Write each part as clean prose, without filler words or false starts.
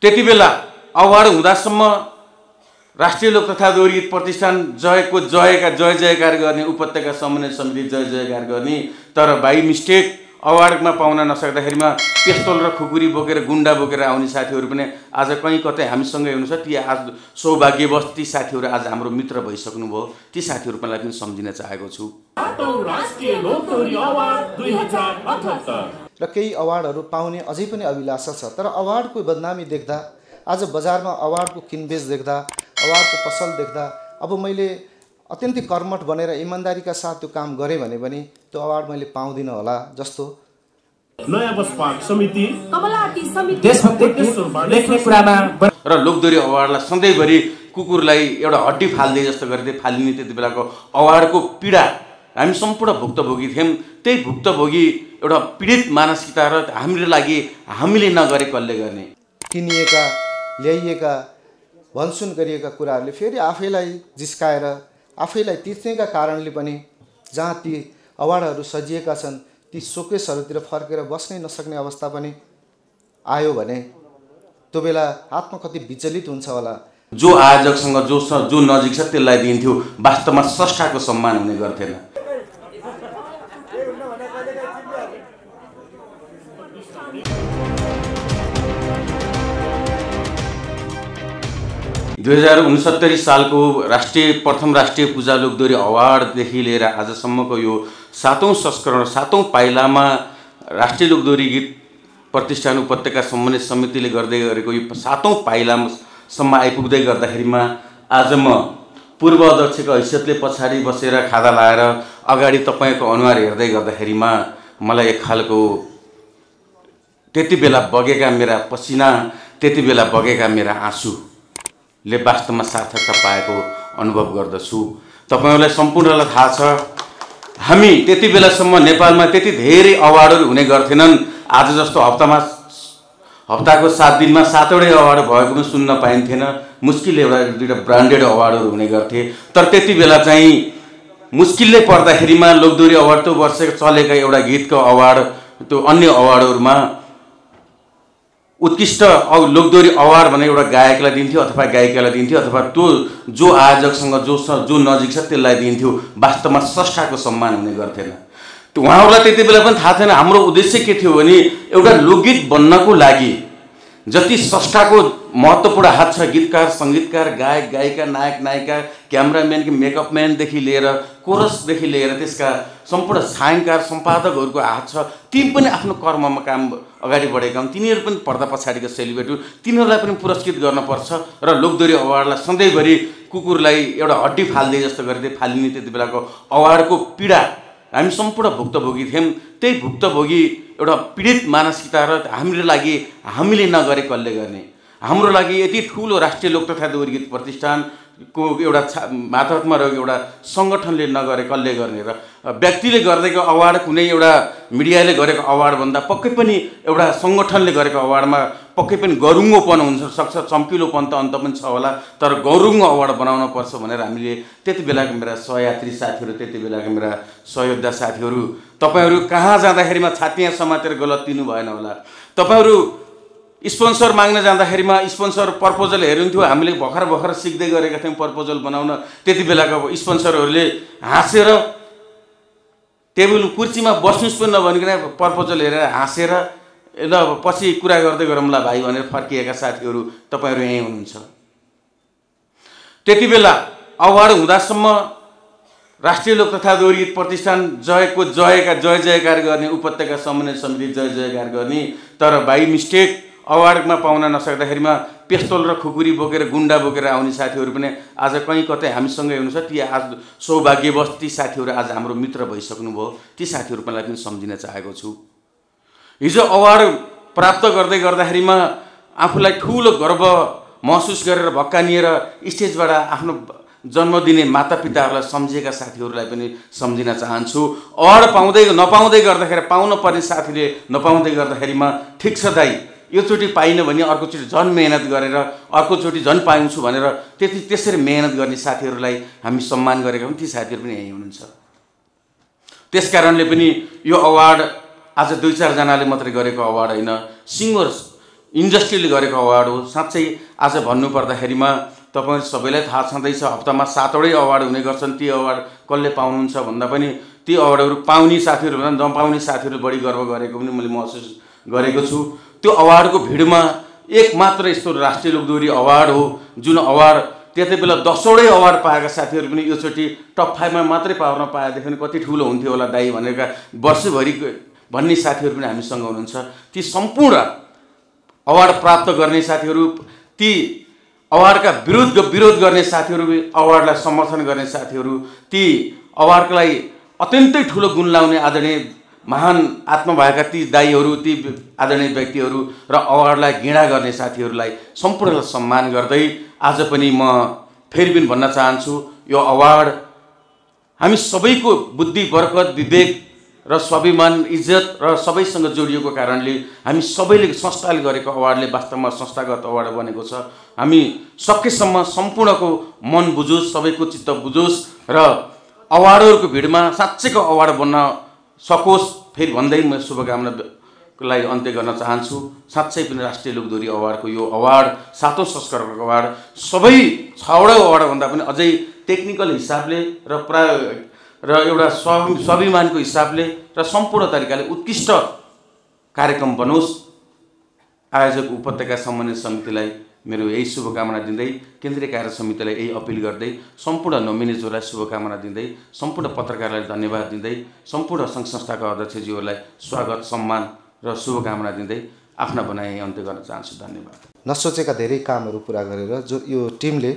त्यति बेला अवार्ड हुँदासम्म राष्ट्रिय लोक तथा दोहोरी प्रतिष्ठान जयको जय जयकार गर्ने, उपत्यका समन्वय समिति जय जयकार गर्ने। तर बाई मिस्टेक अवार्डमा पाउन नसक्दाखेरिमा पिस्तोल र खुकुरी बोकेर गुन्डा बोकेर आउने साथीहरू पनि आज कहीँ कतै हामीसँगै हुनुहुन्छ। ती आज सौभाग्यवश ती साथीहरू आज हाम्रो मित्र भइसक्नुभयो। ती साथीहरूलाई पनि सम्झिन चाहेको छु। र केही अवार्डहरू पाउने अझै पनि अभिलाषा छ, तर अवार्डको बदनामी देख्दा, आज बजारमा अवार्डको किनबेच देख्दा, अवार्डको पसल देख्दा, अब मैले अत्यन्तै कर्मठ बनेर इमान्दारीका साथ त्यो काम गरेँ भने पनि त्यो अवार्ड मैले पाउँदिनँ होला जस्तो। नयाँ बसपार्क समिति लेख्ने कुरामा र लोकदोहोरी अवार्डलाई सधैँभरि कुकुरलाई एउटा हड्डी फाल्दै जस्तो गर्दै फालिने त्यति बेलाको अवार्डको पीडा हामी सम्पूर्ण भुक्तभोगी थियौँ। त्यही भुक्तभोगी एउटा पीडित मानसिकता र हाम्रो लागि हामीले नगरे कसले गर्ने, किनिएका ल्याइएका भनसुन गरिएका कुराहरूले फेरि आफैलाई जिस्काएर आफैलाई तिर्नेका कारणले पनि जहाँ ती अवार्डहरू सजिएका छन् ती सोकेसहरूतिर फर्केर बस्नै नसक्ने अवस्था पनि आयो भने त्यो बेला आत्मा कति विचलित हुन्छ होला। जो आयोजकसँग जो नजिक छ त्यसलाई दिन्थ्यो, वास्तवमा स्रष्टाको सम्मान हुने गर्थेन। दुई 2069 सालको प्रथम राष्ट्रिय पूजा लोकदोहोरी अवार्डदेखि लिएर आजसम्मको यो 7औं संस्करण 7औं पाइलामा राष्ट्रिय लोकदोहोरी गीत प्रतिष्ठान उपत्यका समन्वय समितिले गर्दै गरेको यो 7औं पाइलासम्म आइपुग्दै गर्दाखेरिमा आज म पूर्व अध्यक्षको हैसियतले पछाडि बसेर खादा लाएर अगाडि तपाईँको अनुहार हेर्दै गर्दाखेरिमा मलाई एक खालको त्यति बेला बगेका मेरा पसिना, त्यति बेला बगेका मेरा आँसुले वास्तवमा सार्थकता पाएको अनुभव गर्दछु। तपाईहरूलाई सम्पूर्णलाई थाहा छ, हामी त्यति बेलासम्म नेपालमा त्यति धेरै अवार्डहरू हुने गर्थेनन्। आज जस्तो हप्ताको 7 दिनमा 7वटै अवार्ड भएको पनि सुन्न पाइन्थेन। मुस्किलले एउटा दुईटा ब्रान्डेड अवार्डहरू हुने गर्थे। तर त्यति बेला चाहिँ मुस्किलले पर्दाखेरिमा लोकदोहोरी अवार्ड त्यो वर्ष चलेका एउटा गीतको अवार्ड, त्यो अन्य अवार्डहरूमा उत्कृष्ट लोकदोहोरी अवार्ड भने एउटा गायकलाई दिन्थ्यो अथवा गायिकालाई दिन्थ्यो, अथवा त्यो जो आयोजकसँग जो नजिक छ त्यसलाई दिन्थ्यो। वास्तवमा स्रष्टाको सम्मान हुने गर्थेन। उहाँहरूलाई त्यति बेला पनि थाहा थिएन हाम्रो उद्देश्य के थियो भने एउटा लोकगीत बन्नको लागि जति स्रष्टाको महत्त्वपूर्ण हात छ, गीतकार, सङ्गीतकार, गायक गायिका, नायक नायिका, क्यामेराम्यान, मेकअपम्यानदेखि लिएर कोरसदेखि लिएर त्यसका सम्पूर्ण छायाङ्कन सम्पादकहरूको हात छ। ती पनि आफ्नो कर्ममा काम अगाडि बढेका हुन्। तिनीहरू पनि पर्दा पछाडिका सेलिब्रेटी, तिनीहरूलाई पनि पुरस्कृत गर्नुपर्छ। र लोकदोहोरी अवार्डलाई सधैँभरि कुकुरलाई एउटा हड्डी फाल्दै जस्तो गर्दै फालिने त्यति बेलाको अवार्डको पीडा हामी सम्पूर्ण भुक्तभोगी थियौँ। त्यही भुक्तभोगी एउटा पीडित मानसिकता र हाम्रो लागि हामीले नगरे कसले गर्ने, हाम्रो लागि यति ठुलो राष्ट्रिय लोक तथा दोहोरी गीत प्रतिष्ठानको एउटा मातहतमा रहेको एउटा सङ्गठनले नगरे कसले गर्ने र व्यक्तिले गरेको अवार्ड कुनै एउटा मिडियाले गरेको अवार्ड भन्दा पक्कै पनि एउटा सङ्गठनले गरेको अवार्डमा पक्कै पनि गरुङ्गोपन हुन्छ सक्छ, चम्किलोपन त अन्त पनि छ होला। तर गरुङ्गो अवार्ड बनाउन पर्छ भनेर हामीले त्यति बेलाको मेरा सहयात्री साथीहरू, त्यति बेलाको मेरा सहयोद्धा साथीहरू, तपाईँहरू कहाँ जाँदाखेरिमा छातिया समातेर गलत दिनु भएन होला। तपाईँहरू स्पोन्सर माग्न जाँदाखेरिमा स्पोन्सर प्रपोजल हेर्नुहुन्थ्यो। हामीले भर्खर सिक्दै गरेका थियौँ प्रपोजल बनाउन। त्यति बेलाको स्पोन्सरहरूले हाँसेर टेबल कुर्सीमा बस्नुहोस् पनि नभनिकन प्रपोजल हेरेर हाँसेर ल पछि कुरा गर्दै गरौँला भाइ भनेर फर्किएका साथीहरू तपाईँहरू यहीँ हुनुहुन्छ। त्यति बेला अवार्ड हुँदासम्म राष्ट्रिय लोक तथा दोहोरी गीत प्रतिष्ठान जयको जय जयकार गर्ने, उपत्यका समन्वय समिति जय जयकार गर्ने। तर बाई मिस्टेक अवार्डमा पाउन नसक्दाखेरिमा पिस्तोल र खुकुरी बोकेर गुन्डा बोकेर आउने साथीहरू पनि आज कहीँ कतै हामीसँगै हुनुहुन्छ। ती आज सौभाग्यवश ती साथीहरू आज हाम्रो मित्र भइसक्नुभयो। ती साथीहरूलाई पनि सम्झिन चाहेको छु। हिजो अवार्ड प्राप्त गर्दै गर्दाखेरिमा आफूलाई ठुलो गर्व महसुस गरेर भक्कानिएर स्टेजबाट आफ्नो जन्म दिने मातापिताहरूलाई सम्झेका साथीहरूलाई पनि सम्झिन चाहन्छु। अवार्ड नपाउँदै गर्दाखेरि पाउन पर्ने साथीले नपाउँदै गर्दाखेरिमा ठिक छ दाइ, योचोटि पाइनँ भने अर्कोचोटि झन् मेहनत गरेर अर्कोचोटि झन् पाउँछु भनेर त्यसरी मेहनत गर्ने साथीहरूलाई हामी सम्मान गरेका हौँ। ती साथीहरू पनि यहीँ हुनुहुन्छ। त्यस कारणले पनि यो अवार्ड आज 2-4 जनाले मात्रै गरेको अवार्ड होइन, सिङ्गर्स इन्डस्ट्रीले गरेको अवार्ड हो। साँच्चै आज भन्नुपर्दाखेरिमा तपाईहरु सबैलाई थाहा छँदैछ, हप्तामा 7 वटै अवार्ड हुने गर्छन्। ती अवार्ड कसले पाउनुहुन्छ भन्दा पनि ती अवार्डहरू पाउने साथीहरू भन्दा नपाउने साथीहरू बढी गर्व गरेको पनि मैले महसुस गरेको छु। त्यो अवार्डको भिडमा एक मात्र यस्तो राष्ट्रिय लोकदोहोरी अवार्ड हो जुन अवार्ड त्यति बेला 10 वटै अवार्ड पाएका साथीहरू पनि योचोटि टप 5 मा मात्रै पाउन पाएदेखि कति ठुलो हुन्थ्यो होला दाइ भनेका वर्षभरि भन्ने साथीहरू पनि हामीसँग हुनुहुन्छ। ती सम्पूर्ण अवार्ड प्राप्त गर्ने साथीहरू, ती अवार्डका विरोध गर्ने साथीहरू, अवार्डलाई समर्थन गर्ने साथीहरू, ती अवार्डलाई अत्यन्तै ठुलो गुण लाउने आदरणीय महान आत्मा भएका ती दाइहरू, ती आदरणीय व्यक्तिहरू र अवार्डलाई घृणा गर्ने साथीहरूलाई सम्पूर्णलाई सम्मान गर्दै आज पनि म फेरि पनि भन्न चाहन्छु, यो अवार्ड हामी सबैको बुद्धि, बरकत, विवेक र स्वाभिमान, इज्जत र सबैसँग जोडिएको कारणले हामी सबैले संस्थाले गरेको अवार्डले वास्तवमा संस्थागत अवार्ड बनेको छ। हामी सकेसम्म सम्पूर्णको मन बुझोस्, सबैको चित्त बुझोस् र अवार्डहरूको भिडमा साँच्चैको अवार्ड बन्न सकोस्। फेरि भन्दै म शुभकामनालाई अन्त्य गर्न चाहन्छु। साँच्चै पनि राष्ट्रिय लोकदोहोरी अवार्डको यो अवार्ड 7औं संस्करणको अवार्ड सबै 6वटा अवार्ड भन्दा पनि अझै टेक्निकल हिसाबले र एउटा स्वाभिमानको हिसाबले र सम्पूर्ण तरिकाले उत्कृष्ट कार्यक्रम बनोस्। आयोजक उपत्यका समन्वय समितिलाई मेरो यही शुभकामना दिँदै, केन्द्रीय कार्य समितिलाई यही अपिल गर्दै, सम्पूर्ण नोमिनेजहरूलाई शुभकामना दिँदै, सम्पूर्ण पत्रकारलाई धन्यवाद दिँदै, सम्पूर्ण सङ्घ संस्थाका अध्यक्षज्यूहरूलाई स्वागत, सम्मान र शुभकामना दिँदै आफ्ना भनाइ अन्त्य गर्न चाहन्छु। धन्यवाद। नसोचेका धेरै कामहरू पुरा गरेर जो यो टिमले,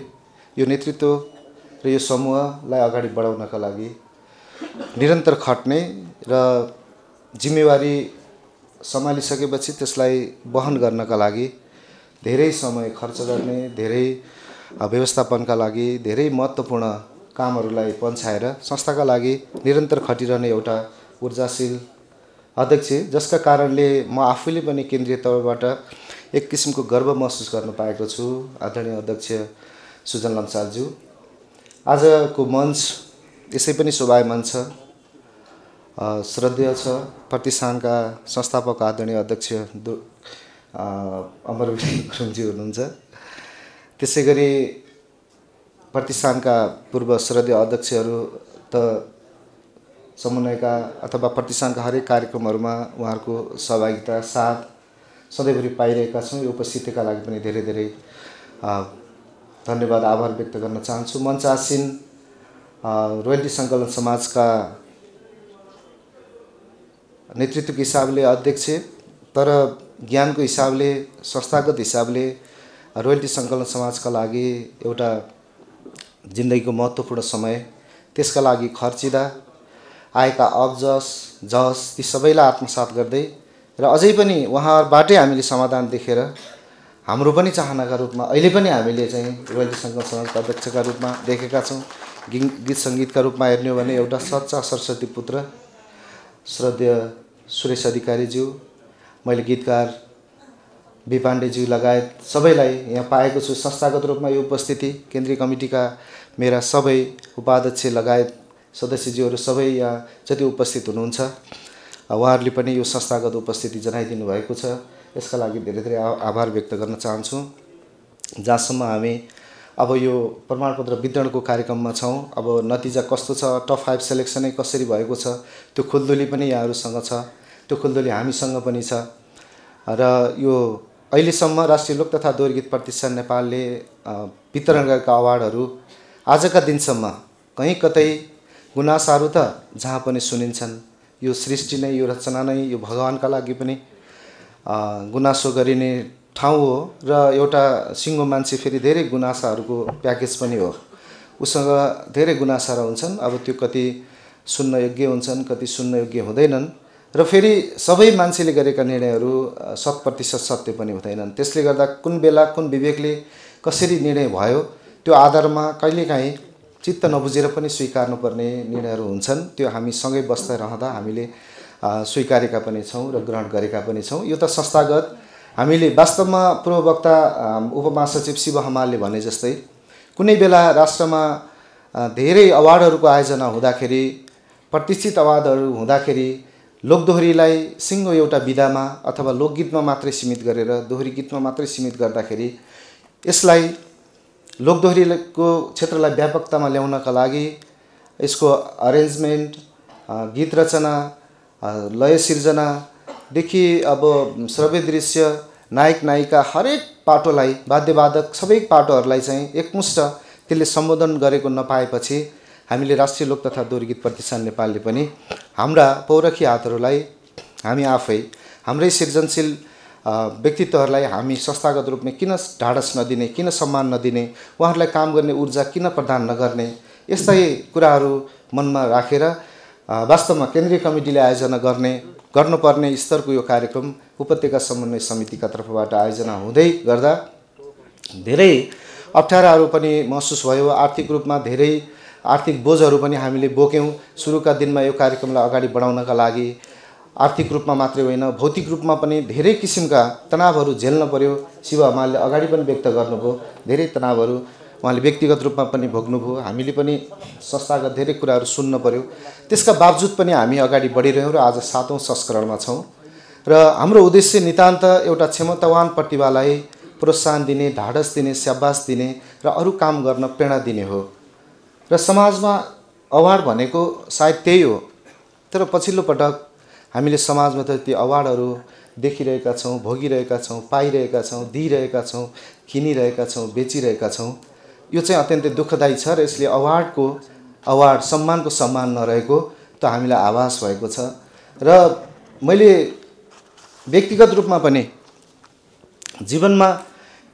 यो नेतृत्व र यो समूहलाई अगाडि बढाउनका लागि निरन्तर खट्ने र जिम्मेवारी सम्हालिसकेपछि त्यसलाई वहन गर्नका लागि धेरै समय खर्च गर्ने, धेरै व्यवस्थापनका लागि धेरै महत्त्वपूर्ण कामहरूलाई पन्छाएर संस्थाका लागि निरन्तर खटिरहने एउटा ऊर्जाशील अध्यक्ष, जसका कारणले म आफूले पनि केन्द्रीय तहबाट एक किसिमको गर्व महसुस गर्न पाएको छु। आदरणीय अध्यक्ष सुजन लम्सालज्यू, आजको मञ्च यसै पनि शोभायमान छ, श्रद्धेय छ। प्रतिष्ठानका संस्थापक आदरणीय अध्यक्ष अमरवीर गुरुङजी हुनुहुन्छ। त्यसै गरी प्रतिष्ठानका पूर्व श्रद्धेय अध्यक्षहरू त समन्वयका अथवा प्रतिष्ठानका हरेक कार्यक्रमहरूमा उहाँहरूको सहभागिता साथ सधैँभरि पाइरहेका छौँ। यो उपस्थितिका लागि पनि धेरै धेरै धन्यवाद, आभार व्यक्त गर्न चाहन्छु। मञ्चासीन रोयल्टी सङ्कलन समाजका नेतृत्वको हिसाबले अध्यक्ष, तर ज्ञानको हिसाबले, संस्थागत हिसाबले रोयल्टी सङ्कलन समाजका लागि एउटा जिन्दगीको महत्त्वपूर्ण समय, त्यसका लागि खर्चिँदा आएका अब्जस जस ती सबैलाई आत्मसात गर्दै र अझै पनि उहाँहरूबाटै हामीले समाधान देखेर हाम्रो पनि चाहनाका रूपमा अहिले पनि हामीले चाहिँ रोयल्टी सङ्कलन समाजका अध्यक्षका रूपमा देखेका छौँ। गीत सङ्गीतका रूपमा हेर्ने हो भने एउटा सच्चा सरस्वती पुत्र श्रद्धेय सुरेश अधिकारीज्यू, मैले गीतकार बी पाण्डेज्यू लगायत सबैलाई यहाँ पाएको छु। संस्थागत रूपमा यो उपस्थिति केन्द्रीय कमिटीका मेरा सबै उपाध्यक्ष लगायत सदस्यज्यूहरू सबै यहाँ जति उपस्थित हुनुहुन्छ, उहाँहरूले पनि यो संस्थागत उपस्थिति जनाइदिनु भएको छ। यसका लागि धेरै धेरै आभार व्यक्त गर्न चाहन्छु। जहाँसम्म हामी अब यो प्रमाणपत्र वितरणको कार्यक्रममा छौँ, अब नतिजा कस्तो छ, टप 5 सेलेक्सनै कसरी भएको छ, त्यो खुल्दुली पनि यहाँहरूसँग छ, त्यो खुल्दुली हामीसँग पनि छ। र यो अहिलेसम्म राष्ट्रिय लोक तथा दोहोरी गीत प्रतिष्ठान नेपालले वितरण गरेका अवार्डहरू आजका दिनसम्म कहीँ कतै गुनासाहरू त जहाँ पनि सुनिन्छन्। यो सृष्टि नै, यो रचना नै, यो भगवानका लागि पनि गुनासो गरिने ठाउँ हो र एउटा सिङ्गो मान्छे फेरि धेरै गुनासाहरूको प्याकेज पनि हो। उसँग धेरै गुनासाहरू हुन्छन्, अब त्यो कति सुन्न योग्य हुन्छन्, कति सुन्न योग्य हुँदैनन् र फेरि सबै मान्छेले गरेका निर्णयहरू 100% सत्य पनि हुँदैनन्। त्यसले गर्दा कुन बेला कुन विवेकले कसरी निर्णय भयो त्यो आधारमा कहिलेकाहीँ चित्त नबुझेर पनि स्वीकार्नुपर्ने निर्णयहरू हुन्छन्। त्यो हामी सँगै बस्दै रहँदा हामीले स्वीकारेका पनि छौँ र ग्रहण गरेका पनि छौँ। यो त संस्थागत हामीले वास्तवमा पूर्ववक्ता उपमहासचिव शिव हमालले भने जस्तै कुनै बेला राष्ट्रमा धेरै अवार्डहरूको आयोजना हुँदाखेरि, प्रतिष्ठित अवार्डहरू हुँदाखेरि लोकदोहोरीलाई सिङ्गो एउटा विधामा अथवा लोकगीतमा मात्रै सीमित गरेर दोहोरी गीतमा मात्रै सीमित गर्दाखेरि यसलाई लोकदोहोरीको क्षेत्रलाई व्यापकतामा ल्याउनका लागि यसको अरेन्जमेन्ट, गीत रचना, लय सिर्जनादेखि अब श्रव्य दृश्य, नायक नायिका हरेक पाटोलाई, वाद्यवादक सबै पाटोहरूलाई चाहिँ एकमुष्ट त्यसले सम्बोधन गरेको नपाएपछि हामीले राष्ट्रिय लोक तथा दोहोरी गीत प्रतिष्ठान नेपालले पनि हाम्रा पौरखी हातहरूलाई हामी आफै हाम्रै सृजनशील व्यक्तित्वहरूलाई हामी संस्थागत रूपमा किन ढाडस नदिने, किन सम्मान नदिने, उहाँहरूलाई काम गर्ने ऊर्जा किन प्रदान नगर्ने, यस्तै कुराहरू मनमा राखेर वास्तवमा केन्द्रीय कमिटीले आयोजना गर्नुपर्ने स्तरको यो कार्यक्रम उपत्यका समन्वय समितिका तर्फबाट आयोजना हुँदै गर्दा धेरै अप्ठ्याराहरू पनि महसुस भयो। आर्थिक रूपमा धेरै आर्थिक बोझहरू पनि हामीले बोक्यौँ। सुरुका दिनमा यो कार्यक्रमलाई अगाडि बढाउनका लागि आर्थिक रूपमा मात्रै होइन, भौतिक रूपमा पनि धेरै किसिमका तनावहरू झेल्न पर्यो। शिव हमालले अगाडि पनि व्यक्त गर्नुभयो, धेरै तनावहरू उहाँले व्यक्तिगत रूपमा पनि भोग्नुभयो, हामीले पनि संस्थागत धेरै कुराहरू सुन्न पर्यो। त्यसका बावजुद पनि हामी अगाडि बढिरह्यौँ र आज 7औं संस्करणमा छौँ र हाम्रो उद्देश्य नितान्त एउटा क्षमतावान प्रतिभालाई प्रोत्साहन दिने, ढाडस दिने, स्याबास दिने र अरू काम गर्न प्रेरणा दिने हो। र समाजमा अवार्ड भनेको सायद त्यही हो, तर पछिल्लो पटक हामीले समाजमा त ती अवार्डहरू देखिरहेका छौँ, भोगिरहेका छौँ, पाइरहेका छौँ, दिइरहेका छौँ, किनिरहेका छौँ, बेचिरहेका छौँ। यो चाहिँ अत्यन्तै दुःखदायी छ र यसले अवार्ड सम्मानको सम्मान नरहेको त हामीलाई आभास भएको छ। र मैले व्यक्तिगत रूपमा पनि जीवनमा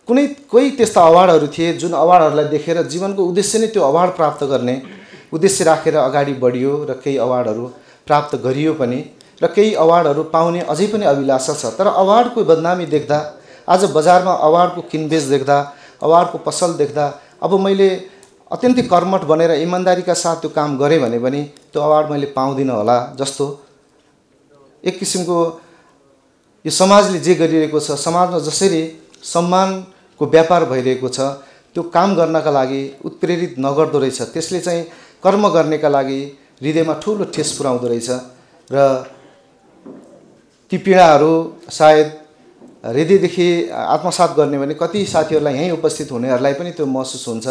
कोही त्यस्ता अवार्डहरू थिए जुन अवार्डहरूलाई देखेर जीवनको उद्देश्य नै त्यो अवार्ड प्राप्त गर्ने उद्देश्य राखेर अगाडि बढियो र केही अवार्डहरू प्राप्त गरियो पनि र केही अवार्डहरू पाउने अझै पनि अभिलाषा छ। तर अवार्डको बदनामी देख्दा, आज बजारमा अवार्डको किनबेच देख्दा, अवार्डको पसल देख्दा अब मैले अत्यन्तै कर्मठ बनेर इमान्दारीका साथ त्यो काम गरेँ भने पनि त्यो अवार्ड मैले पाउँदिनँ होला जस्तो एक किसिमको यो समाजले जे गरिरहेको छ, समाजमा जसरी सम्मानको व्यापार भइरहेको छ त्यो काम गर्नका लागि उत्प्रेरित नगर्दो रहेछ। त्यसले चाहिँ कर्म गर्नेका लागि हृदयमा ठुलो ठेस पुर्याउँदो रहेछ र ती पीडाहरू सायद हृदयदेखि आत्मसात गर्ने भने कति साथीहरूलाई यहीँ उपस्थित हुनेहरूलाई पनि त्यो महसुस हुन्छ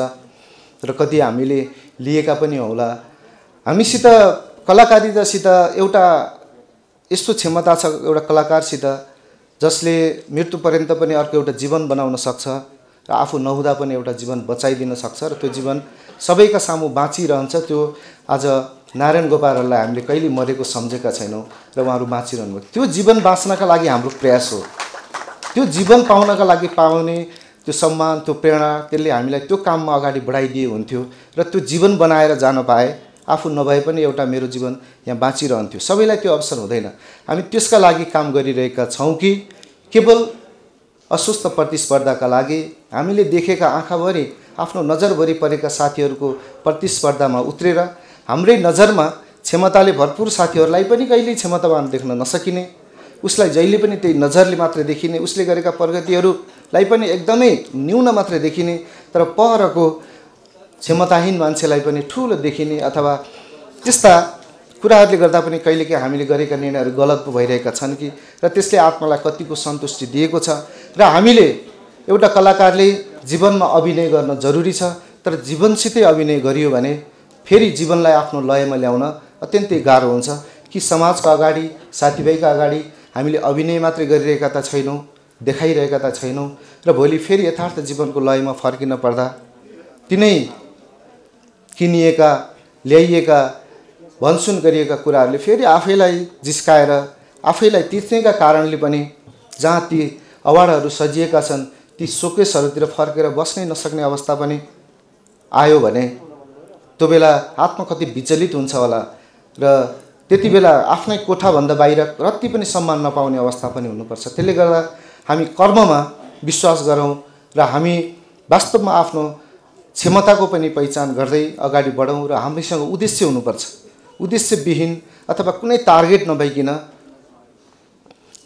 र कति हामीले लिएका पनि होला। हामीसित कलाकारितासित एउटा यस्तो क्षमता छ एउटा कलाकारसित जसले मृत्युपर्यन्त पनि अर्को एउटा जीवन बनाउन सक्छ र आफू नहुँदा पनि एउटा जीवन बचाइदिन सक्छ र त्यो जीवन सबैका सामु बाँचिरहन्छ। त्यो आज नारायण गोपालहरूलाई हामीले कहिले मरेको सम्झेका छैनौँ र उहाँहरू बाँचिरहनु भयो। त्यो जीवन बाँच्नका लागि हाम्रो प्रयास हो। त्यो जीवन पाउनका लागि पाउने त्यो सम्मान, त्यो प्रेरणा, त्यसले हामीलाई त्यो काममा अगाडि बढाइदिए हुन्थ्यो र त्यो जीवन बनाएर जान पाए आफू नभए पनि एउटा मेरो जीवन यहाँ बाँचिरहन्थ्यो। सबैलाई त्यो अवसर हुँदैन। हामी त्यसका लागि काम गरिरहेका छौँ कि केवल अस्वस्थ प्रतिस्पर्धाका लागि हामीले देखेका आँखाभरि आफ्नो नजरभरि परेका साथीहरूको प्रतिस्पर्धामा उत्रेर हाम्रै नजरमा क्षमताले भरपुर साथीहरूलाई पनि कहिल्यै क्षमतावान देख्न नसकिने, उसलाई जहिले पनि त्यही नजरले मात्रै देखिने, उसले गरेका प्रगतिहरूलाई पनि एकदमै न्यून मात्रै देखिने, तर परको क्षमताहीन मान्छेलाई पनि ठुलो देखिने अथवा त्यस्ता कुराहरूले गर्दा पनि कहिलेकाहीँ हामीले गरेका निर्णयहरू गलत पो भइरहेका छन् कि र त्यसले आत्मालाई कतिको सन्तुष्टि दिएको छ। र हामीले एउटा कलाकारले जीवनमा अभिनय गर्न जरुरी छ, तर जीवनसितै अभिनय गरियो भने फेरि जीवनलाई आफ्नो लयमा ल्याउन अत्यन्तै गाह्रो हुन्छ कि समाजको अगाडि, साथीभाइका अगाडि हामीले अभिनय मात्रै गरिरहेका त छैनौँ, देखाइरहेका त छैनौँ र भोलि फेरि यथार्थ जीवनको लयमा फर्किन पर्दा तिनै किनिएका, ल्याइएका, भनसुन गरिएका कुराहरूले फेरि आफैलाई जिस्काएर, आफैलाई तिर्नेका कारणले पनि जहाँ ती अवार्डहरू सजिएका छन् ती सोकेसहरूतिर फर्केर बस्नै नसक्ने अवस्था पनि आयो भने त्यो बेला आत्मा कति विचलित हुन्छ होला र त्यति बेला आफ्नै कोठाभन्दा बाहिर रत्ति पनि सम्मान नपाउने अवस्था पनि हुनुपर्छ। त्यसले गर्दा हामी कर्ममा विश्वास गरौँ र हामी वास्तवमा आफ्नो क्षमताको पनि पहिचान गर्दै अगाडि बढौँ र हामीसँग उद्देश्य हुनुपर्छ। उद्देश्यविहीन अथवा कुनै टार्गेट नभइकन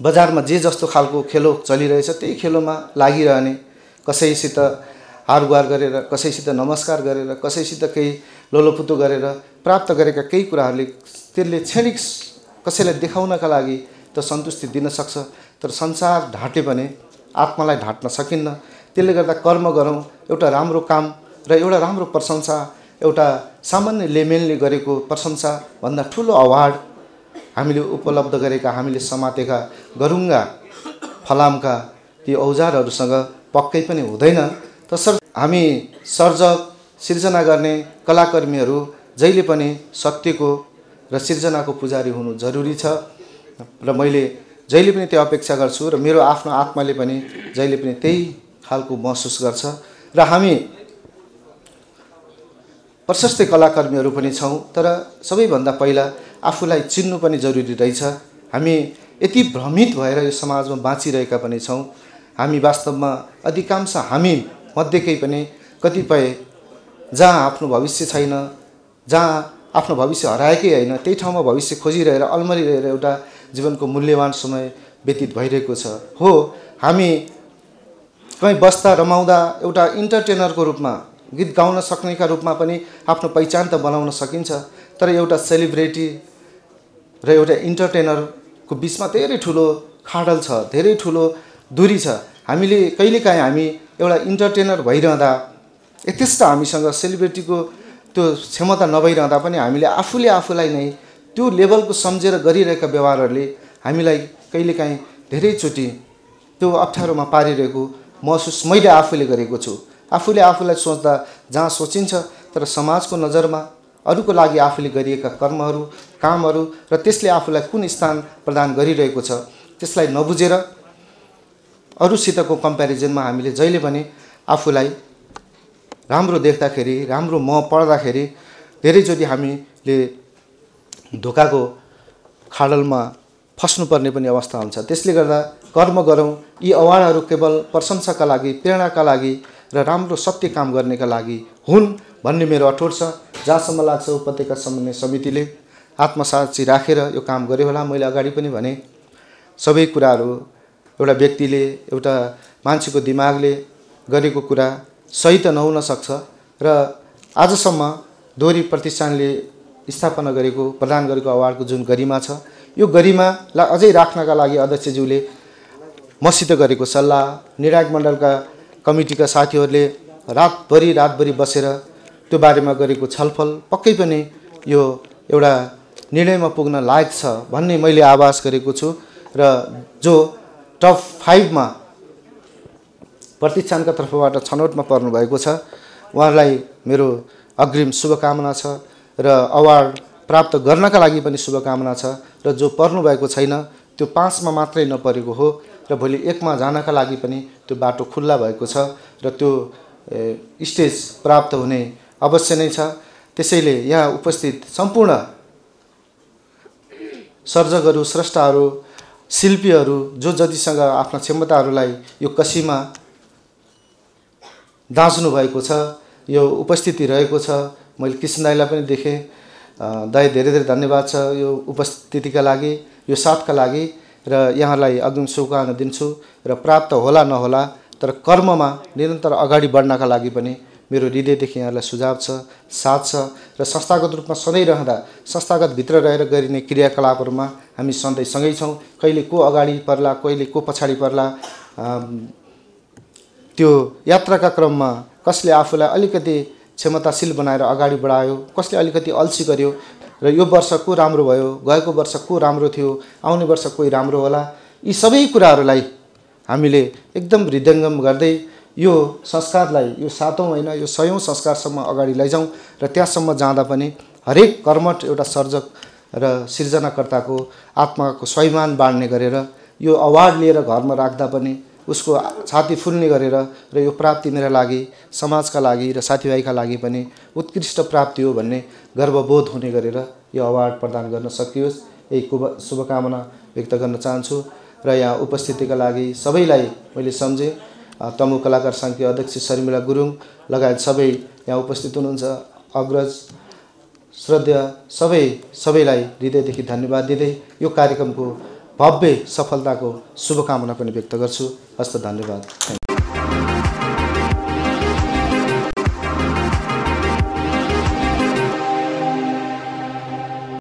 बजारमा जे जस्तो खालको खेलो चलिरहेछ त्यही खेलोमा लागिरहने, कसैसित हारगुहार गरेर, कसैसित नमस्कार गरेर, कसैसित केही लोलोपुतो गरेर प्राप्त गरेका केही कुराहरूले त्यसले क्षणिक कसैलाई देखाउनका लागि त सन्तुष्टि दिन सक्छ, तर संसार ढाँटे भने आत्मालाई ढाँट्न सकिन्न। त्यसले गर्दा कर्म गरौँ, एउटा राम्रो काम र एउटा राम्रो प्रशंसा, एउटा सामान्य लेमेनले गरेको प्रशंसा भन्दा ठुलो अवार्ड हामीले उपलब्ध गरेका, हामीले समातेका गरुङ्गा फलामका ती औजारहरूसँग पक्कै पनि हुँदैन। तसर्थ हामी सर्जक, सिर्जना गर्ने कलाकर्मीहरू जहिले पनि सत्यको र सिर्जनाको पुजारी हुनु जरुरी छ र मैले जहिले पनि त्यो अपेक्षा गर्छु र मेरो आफ्नो आत्माले पनि जहिले पनि त्यही खालको महसुस गर्छ। र हामी प्रशस्त कलाकर्मीहरू पनि छौँ, तर सबैभन्दा पहिला आफूलाई चिन्नु पनि जरुरी रहेछ। हामी यति भ्रमित भएर यो समाजमा बाँचिरहेका पनि छौँ। हामी वास्तवमा अधिकांश हामी मध्येकै पनि कतिपय जहाँ आफ्नो भविष्य छैन, जहाँ आफ्नो भविष्य हराएकै होइन, त्यही ठाउँमा भविष्य खोजिरहेर अल्मरिरहेर एउटा जीवनको मूल्यवान समय व्यतीत भइरहेको छ। हो, हामी कहीँ बस्दा रमाउँदा एउटा इन्टरटेनरको रूपमा, गीत गाउन सक्नेका रूपमा पनि आफ्नो पहिचान त बनाउन सकिन्छ, तर एउटा सेलिब्रिटी र एउटा इन्टरटेनरको बिचमा धेरै ठुलो खाडल छ, धेरै ठुलो दूरी छ। हामीले कहिलेकाहीँ हामी एउटा इन्टरटेनर भइरहँदा यथेष्ट हामीसँग सेलिब्रिटीको त्यो क्षमता नभइरहँदा पनि हामीले आफूलाई नै त्यो लेभलको सम्झेर गरिरहेका व्यवहारहरूले हामीलाई कहिलेकाहीँ धेरैचोटि त्यो अप्ठ्यारोमा पारिरहेको महसुस मैले आफूले गरेको छु। आफूले आफूलाई सोच्दा जहाँ सोचिन्छ, तर समाजको नजरमा अरूको लागि आफूले गरिएका कर्महरू, कामहरू र त्यसले आफूलाई कुन स्थान प्रदान गरिरहेको छ त्यसलाई नबुझेर अरूसितको कम्पेरिजनमा हामीले जहिले पनि आफूलाई राम्रो देख्दाखेरि, राम्रो म पढ्दाखेरि धेरैचोटि हामीले धोकाको खाडलमा फस्नुपर्ने पनि अवस्था हुन्छ। त्यसले गर्दा कर्म गरौँ। यी अवार्डहरू केवल प्रशंसाका लागि, प्रेरणाका लागि र राम्रो सत्य काम गर्नेका लागि हुन् भन्ने मेरो अठोट छ। जहाँसम्म लाग्छ उपत्यका समन्वय समितिले आत्मसाक्षी राखेर यो काम गर्यो होला। मैले अगाडि पनि भने सबै कुराहरू एउटा व्यक्तिले, एउटा मान्छेको दिमागले गरेको कुरा सही त नहुन सक्छ र आजसम्म दोहोरी प्रतिष्ठानले स्थापना गरेको, प्रदान गरेको अवार्डको जुन गरिमा छ, यो गरिमालाई अझै राख्नका लागि अध्यक्षज्यूले मसित गरेको सल्लाह, निर्णायक मण्डलका कमिटीका साथीहरूले रातभरि बसेर त्यो बारेमा गरेको छलफल पक्कै पनि यो एउटा निर्णयमा पुग्न लायक छ भन्ने मैले आभास गरेको छु। र जो टप 5 मा प्रतिष्ठानका तर्फबाट छनौटमा पर्नुभएको छ, उहाँलाई मेरो अग्रिम शुभकामना छ र अवार्ड प्राप्त गर्नका लागि पनि शुभकामना छ। र जो पर्नुभएको छैन त्यो 5 मा मात्रै नपरेको हो र भोलि 1 मा जानका लागि पनि त्यो बाटो खुल्ला भएको छ र त्यो स्टेज प्राप्त हुने अवश्य नै छ। त्यसैले यहाँ उपस्थित सम्पूर्ण सर्जकहरू, स्रष्टाहरू, शिल्पीहरू जो जतिसँग आफ्ना क्षमताहरूलाई यो कसीमा दाँच्नु भएको छ, यो उपस्थिति रहेको छ। मैले कृष्ण दाइलाई पनि देखेँ। दाइ धेरै धेरै धन्यवाद छ यो उपस्थितिका लागि, यो साथका लागि र यहाँलाई अग्रिम शुभकामना दिन्छु। र प्राप्त होला नहोला, तर कर्ममा निरन्तर अगाडि बढ्नका लागि पनि मेरो हृदयदेखि यहाँलाई सुझाव छ, साथ छ। र संस्थागत रूपमा सधैँ रहँदा संस्थागत भित्र रहेर गरिने क्रियाकलापहरूमा हामी सधैँ सँगै छौँ। कहिले को अगाडि पर्ला, कहिले को पछाडि पर्ला, त्यो यात्राका क्रममा कसले आफूलाई अलिकति क्षमताशील बनाएर अगाडि बढायो, कसले अलिकति अल्छी गर्यो र यो वर्ष को राम्रो भयो, गएको वर्ष को राम्रो थियो, आउने वर्ष कोही राम्रो होला, यी सबै कुराहरूलाई हामीले एकदम हृदयङ्गम गर्दै यो संस्कारलाई यो 7औं होइन यो 100औं संस्कारसम्म अगाडि लैजाउँ र त्यहाँसम्म जाँदा पनि हरेक कर्मठ एउटा सर्जक र सिर्जनाकर्ताको आत्माको स्वाभिमान बाँड्ने गरेर यो अवार्ड लिएर घरमा राख्दा पनि उसको छाती फुल्ने गरेर र यो प्राप्ति मेरा लागि, समाजका लागि र साथीभाइका लागि पनि उत्कृष्ट प्राप्ति हो भन्ने गर्वबोध हुने गरेर यो अवार्ड प्रदान गर्न सकियोस्, यही शुभकामना व्यक्त गर्न चाहन्छु। र यहाँ उपस्थितिका लागि सबैलाई मैले सम्झेँ। तमु कलाकार सङ्घकी अध्यक्ष शर्मिला गुरुङ लगायत सबै यहाँ उपस्थित हुनुहुन्छ, अग्रज, श्रद्धेय सबैलाई हृदयदेखि धन्यवाद दिँदै यो कार्यक्रमको भव्य सफलताको शुभकामना पनि व्यक्त गर्छु। हस्त धन्यवाद।